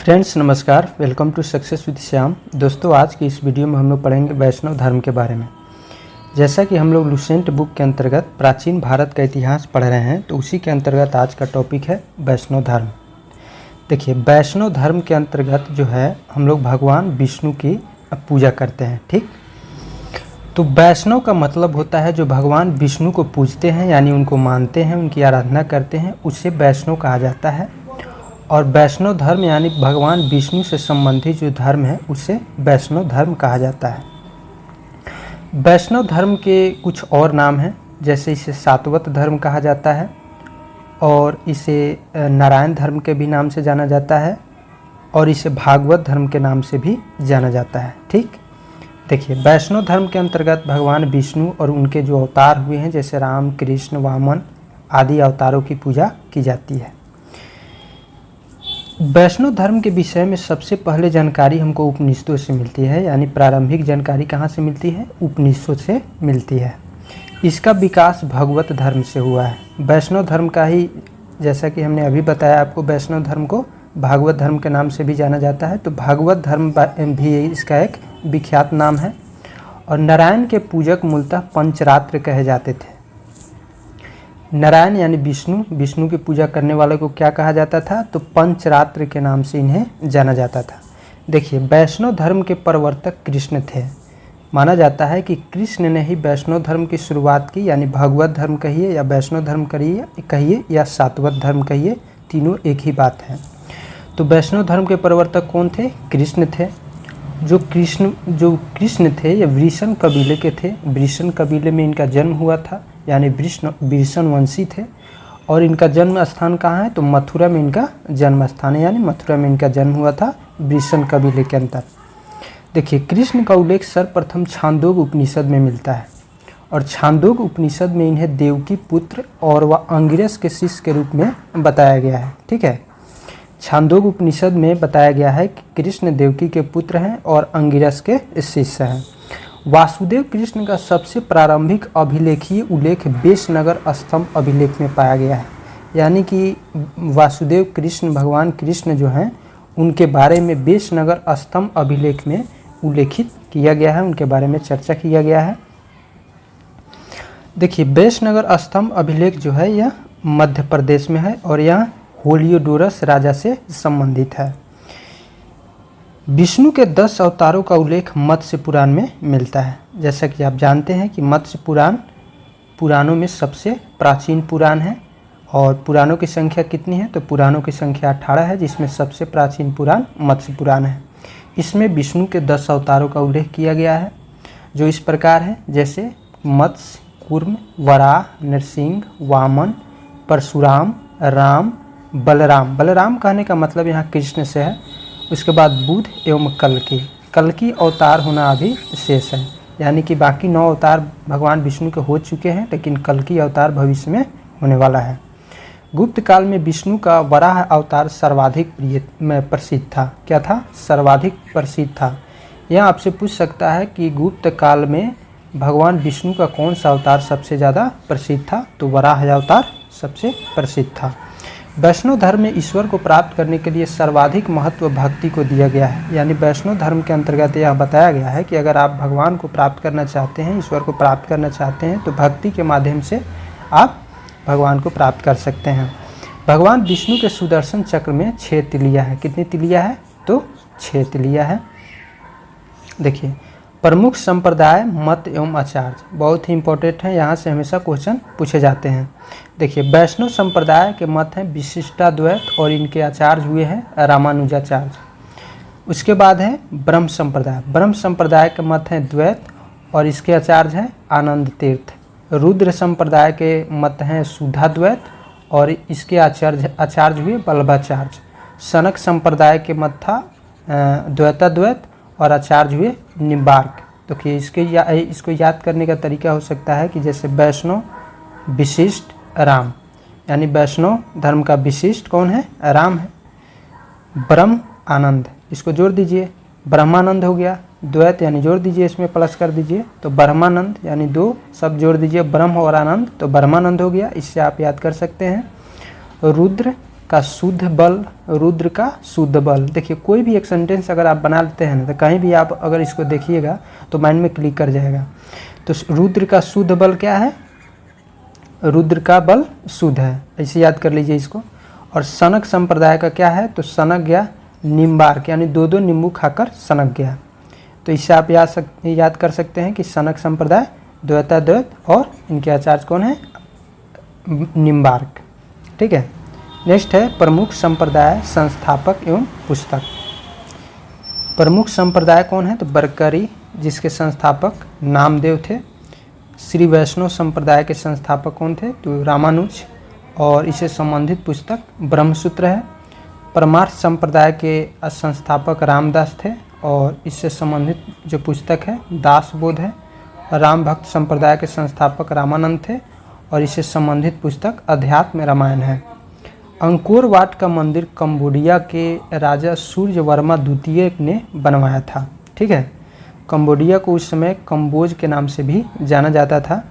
Friends नमस्कार, welcome to success with Shyam. दोस्तों, आज की इस वीडियो में हम लोग पढ़ेंगे वैष्णव धर्म के बारे में। जैसा कि हम लोग लुसेंट बुक के अंतर्गत प्राचीन भारत का इतिहास पढ़ रहे हैं, तो उसी के अंतर्गत आज का टॉपिक है वैष्णव धर्म। देखिए, वैष्णव धर्म के अंतर्गत जो है हम लोग भगवान विष्णु की पूजा करते हैं। ठीक, तो वैष्णव का मतलब होता है जो भगवान विष्णु को पूजते हैं, यानी उनको मानते हैं, उनकी आराधना करते हैं, उसे वैष्णव कहा जाता है। और वैष्णव धर्म यानी भगवान विष्णु से संबंधित जो धर्म है उसे वैष्णव धर्म कहा जाता है। वैष्णव धर्म के कुछ और नाम हैं, जैसे इसे सातवत धर्म कहा जाता है और इसे नारायण धर्म के भी नाम से जाना जाता है और इसे भागवत धर्म के नाम से भी जाना जाता है। ठीक, देखिए, वैष्णव धर्म के अंतर्गत भगवान विष्णु और उनके जो अवतार हुए हैं, जैसे राम, कृष्ण, वामन आदि अवतारों की पूजा की जाती है। वैष्णव धर्म के विषय में सबसे पहले जानकारी हमको उपनिषदों से मिलती है, यानी प्रारंभिक जानकारी कहाँ से मिलती है? उपनिषदों से मिलती है। इसका विकास भगवत धर्म से हुआ है। वैष्णव धर्म का ही, जैसा कि हमने अभी बताया आपको, वैष्णव धर्म को भागवत धर्म के नाम से भी जाना जाता है। तो भागवत धर्म भी इसका एक विख्यात नाम है। और नारायण के पूजक मूलतः पंचरात्र कहे जाते थे। नारायण यानी विष्णु की पूजा करने वाले को क्या कहा जाता था? तो पंचरात्र के नाम से इन्हें जाना जाता था। देखिए, वैष्णव धर्म के प्रवर्तक कृष्ण थे। माना जाता है कि कृष्ण ने ही वैष्णव धर्म की शुरुआत की, यानी भगवत धर्म कहिए या वैष्णव धर्म कहिए या सातवत धर्म कहिए, तीनों एक ही बात है। तो वैष्णव धर्म के प्रवर्तक कौन थे? कृष्ण थे। जो कृष्ण थे ये वृषण कबीले के थे। वृषण कबीले में इनका जन्म हुआ था, यानी वृषण वंशी थे। और इनका जन्म स्थान कहाँ है? तो मथुरा में इनका जन्म स्थान है, यानी मथुरा में इनका जन्म हुआ था वृषण कबीले के अंतर। देखिए, कृष्ण का उल्लेख सर्वप्रथम छांदोग उपनिषद में मिलता है और छांदोग उपनिषद में इन्हें देवकी पुत्र और व अंगिरस के शिष्य के रूप में बताया गया है। ठीक है, छांदोग उपनिषद में बताया गया है कि कृष्ण देवकी के पुत्र हैं और अंगिरस के शिष्य हैं। वासुदेव कृष्ण का सबसे प्रारंभिक अभिलेखीय उल्लेख बेशनगर स्तंभ अभिलेख में पाया गया है। यानी कि वासुदेव कृष्ण, भगवान कृष्ण जो हैं, उनके बारे में बेशनगर स्तंभ अभिलेख में उल्लेखित किया गया है, उनके बारे में चर्चा किया गया है। देखिए, बेशनगर स्तंभ अभिलेख जो है यह मध्य प्रदेश में है और यह होलियोडोरस राजा से संबंधित है। विष्णु के 10 अवतारों का उल्लेख मत्स्य पुराण में मिलता है। जैसा कि आप जानते हैं कि मत्स्य पुराण पुराणों में सबसे प्राचीन पुराण है। और पुराणों की संख्या कितनी है? तो पुराणों की संख्या 18 है, जिसमें सबसे प्राचीन पुराण मत्स्य पुराण है। इसमें विष्णु के 10 अवतारों का उल्लेख किया गया है, जो इस प्रकार है, जैसे मत्स्य, कूर्म, वराह, नरसिंह, वामन, परशुराम, राम, बलराम। बलराम कहने का मतलब यहाँ कृष्ण से है। उसके बाद बुध एवं कल्कि अवतार होना अभी शेष है, यानी कि बाकी 9 अवतार भगवान विष्णु के हो चुके हैं, लेकिन कल्कि अवतार भविष्य में होने वाला है। गुप्त काल में विष्णु का वराह अवतार सर्वाधिक प्रसिद्ध था। क्या था? सर्वाधिक प्रसिद्ध था। यह आपसे पूछ सकता है कि गुप्त काल में भगवान विष्णु का कौन सा अवतार सबसे ज़्यादा प्रसिद्ध था? तो वराह अवतार सबसे प्रसिद्ध था। वैष्णव धर्म में ईश्वर को प्राप्त करने के लिए सर्वाधिक महत्व भक्ति को दिया गया है। यानी वैष्णव धर्म के अंतर्गत यह बताया गया है कि अगर आप भगवान को प्राप्त करना चाहते हैं, ईश्वर को प्राप्त करना चाहते हैं, तो भक्ति के माध्यम से आप भगवान को प्राप्त कर सकते हैं। भगवान विष्णु के सुदर्शन चक्र में 6 तिलियाँ हैं। कितनी तिलियाँ हैं? तो 6 तिलियाँ हैं। देखिए, प्रमुख संप्रदाय, मत एवं आचार्य बहुत ही इंपॉर्टेंट है, यहाँ से हमेशा क्वेश्चन पूछे जाते हैं। देखिए, वैष्णव संप्रदाय के मत हैं विशिष्टाद्वैत और इनके आचार्य हुए हैं रामानुजाचार्य। उसके बाद है ब्रह्म संप्रदाय। ब्रह्म संप्रदाय के मत हैं द्वैत और इसके आचार्य हैं आनंद तीर्थ। रुद्र संप्रदाय के मत हैं शुद्धाद्वैत और इसके आचार्य हुए वल्लभाचार्य। सनक संप्रदाय के मत था द्वैताद्वैत और आचार्य हुए निम्बार्क। तो कि इसको याद करने का तरीका हो सकता है कि जैसे वैष्णव विशिष्ट राम, यानी वैष्णव धर्म का विशिष्ट कौन है? राम है। ब्रह्म आनंद, इसको जोड़ दीजिए, ब्रह्मानंद हो गया। द्वैत यानी जोड़ दीजिए, इसमें प्लस कर दीजिए, तो ब्रह्मानंद यानी 2 सब जोड़ दीजिए, ब्रह्म और आनंद, तो ब्रह्मानंद हो गया। इससे आप याद कर सकते हैं। रुद्र का शुद्ध बल, रुद्र का शुद्ध बल। देखिए कोई भी एक सेंटेंस अगर आप बना लेते हैं ना तो कहीं भी आप अगर इसको देखिएगा तो माइंड में क्लिक कर जाएगा। तो रुद्र का शुद्ध बल क्या है? रुद्र का बल शुद्ध है, ऐसे याद कर लीजिए इसको। और सनक संप्रदाय का क्या है? तो सनक गया निम्बार्क, यानी दो दो नींबू खाकर सनक गया। तो इससे आप याद कर सकते हैं कि सनक संप्रदाय द्वैताद्वैत और इनके आचार्य कौन है? निम्बार्क। ठीक है। नेक्स्ट है प्रमुख संप्रदाय, संस्थापक एवं पुस्तक। प्रमुख संप्रदाय कौन है? तो बरकरी, जिसके संस्थापक नामदेव थे। श्री वैष्णव संप्रदाय के संस्थापक कौन थे? तो रामानुज, और इससे संबंधित पुस्तक ब्रह्मसूत्र है। परमार्थ संप्रदाय के संस्थापक रामदास थे, और इससे संबंधित जो पुस्तक है दासबोध है। राम भक्त संप्रदाय के संस्थापक रामानंद थे, और इससे संबंधित पुस्तक अध्यात्म रामायण है। अंकोर वाट का मंदिर कंबोडिया के राजा सूर्यवर्मा द्वितीय ने बनवाया था। ठीक है। कंबोडिया को उस समय कंबोज के नाम से भी जाना जाता था,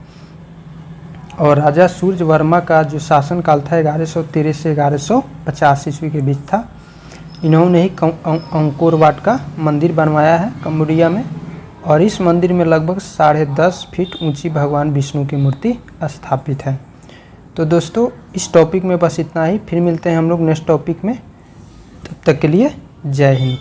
और राजा सूर्यवर्मा का जो शासनकाल था 1113 से 1150 ईस्वी के बीच था। इन्होंने ही अंकोर वाट का मंदिर बनवाया है कंबोडिया में, और इस मंदिर में लगभग 10.5 फीट ऊंची भगवान विष्णु की मूर्ति स्थापित है। तो दोस्तों इस टॉपिक में बस इतना ही, फिर मिलते हैं हम लोग नेक्स्ट टॉपिक में। तब तक के लिए जय हिंद।